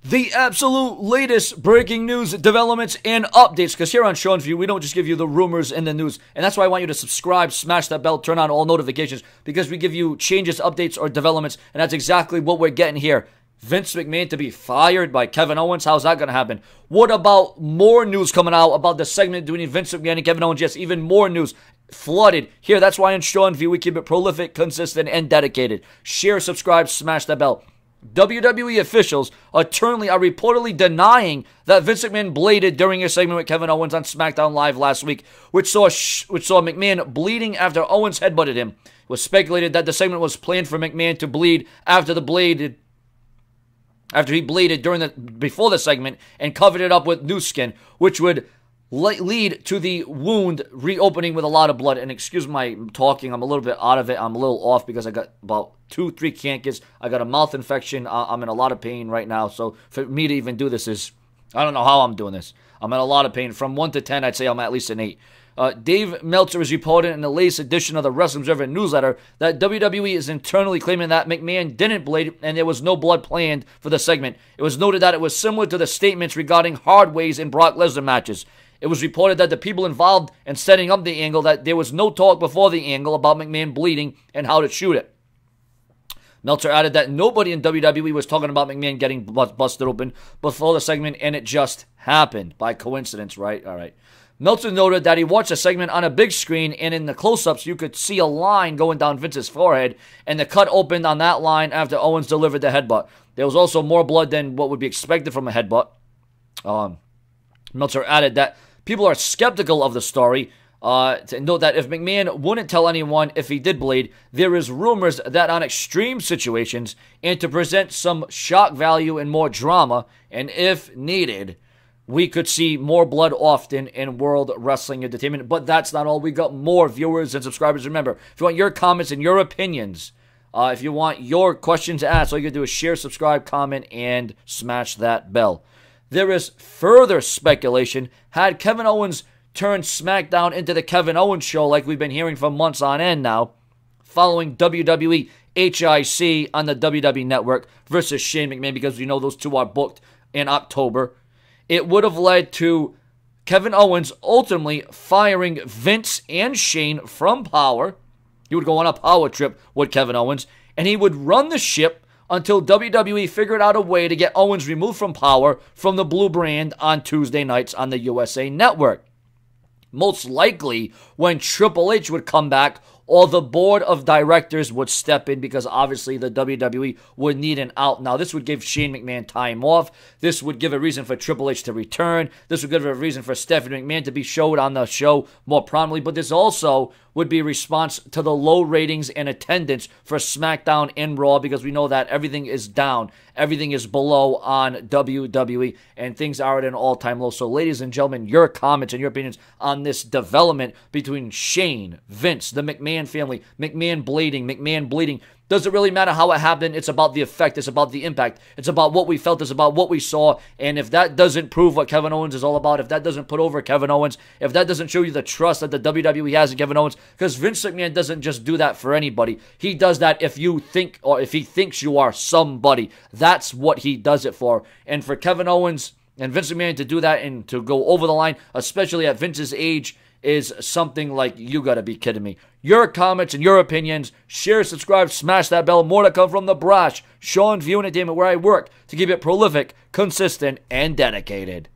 The absolute latest breaking news, developments, and updates. Because here on Sean's View, we don't just give you the rumors and the news. And that's why I want you to subscribe, smash that bell, turn on all notifications. Because we give you changes, updates, or developments. And that's exactly what we're getting here. Vince McMahon to be fired by Kevin Owens. How's that going to happen? What about more news coming out about the segment between Vince McMahon and Kevin Owens? Yes, even more news. Flooded. Here, that's why on Sean's View, we keep it prolific, consistent, and dedicated. Share, subscribe, smash that bell. WWE officials are reportedly denying that Vince McMahon bladed during a segment with Kevin Owens on SmackDown Live last week, which saw McMahon bleeding after Owens headbutted him. It was speculated that the segment was planned for McMahon to bleed after he bladed before the segment and covered it up with new skin, which would lead to the wound reopening with a lot of blood. And excuse my talking, I'm a little bit out of it. I'm a little off because I got about 2-3 cankers. I got a mouth infection. I'm in a lot of pain right now. So for me to even do this is, I don't know how I'm doing this. I'm in a lot of pain. From 1 to 10, I'd say I'm at least an 8. Dave Meltzer is reporting in the latest edition of the Wrestling Observer newsletter that WWE is internally claiming that McMahon didn't blade and there was no blood planned for the segment. It was noted that it was similar to the statements regarding hard ways in Brock Lesnar matches. It was reported that the people involved in setting up the angle, that there was no talk before the angle about McMahon bleeding and how to shoot it. Meltzer added that nobody in WWE was talking about McMahon getting busted open before the segment, and it just happened by coincidence, right? All right. Meltzer noted that he watched the segment on a big screen, and in the close-ups, you could see a line going down Vince's forehead, and the cut opened on that line after Owens delivered the headbutt. There was also more blood than what would be expected from a headbutt. Meltzer added that people are skeptical of the story, to note that if McMahon wouldn't tell anyone if he did bleed, there is rumors that on extreme situations, and to present some shock value and more drama, and if needed, we could see more blood often in World Wrestling Entertainment. But that's not all. We got more viewers and subscribers. Remember, if you want your comments and your opinions, if you want your questions asked, all you gotta do is share, subscribe, comment, and smash that bell. There is further speculation. Had Kevin Owens turned SmackDown into the Kevin Owens show like we've been hearing for months on end now, following WWE HIC on the WWE Network versus Shane McMahon, because we know those two are booked in October, it would have led to Kevin Owens ultimately firing Vince and Shane from Power. He would go on a power trip with Kevin Owens, and he would run the ship until WWE figured out a way to get Owens removed from Power from the Blue brand on Tuesday nights on the USA Network. Most likely when Triple H would come back, or the board of directors would step in, because obviously the WWE would need an out. Now, this would give Shane McMahon time off. This would give a reason for Triple H to return. This would give a reason for Stephanie McMahon to be showed on the show more prominently. But this also would be a response to the low ratings and attendance for SmackDown and Raw, because we know that everything is down. Everything is below on WWE, and things are at an all-time low. So, ladies and gentlemen, your comments and your opinions on this development between Shane, Vince, the McMahon family, McMahon bleeding. Does it really matter how it happened? It's about the effect. It's about the impact. It's about what we felt. It's about what we saw. And if that doesn't prove what Kevin Owens is all about, if that doesn't put over Kevin Owens, if that doesn't show you the trust that the WWE has in Kevin Owens, because Vince McMahon doesn't just do that for anybody. He does that if you think, or if he thinks you are somebody. That's what he does it for. And for Kevin Owens and Vince McMahon to do that and to go over the line, especially at Vince's age, is something like, you gotta be kidding me. Your comments and your opinions, share, subscribe, smash that bell. More to come from the brash Sean's View Entertainment, where I work to keep it prolific, consistent, and dedicated.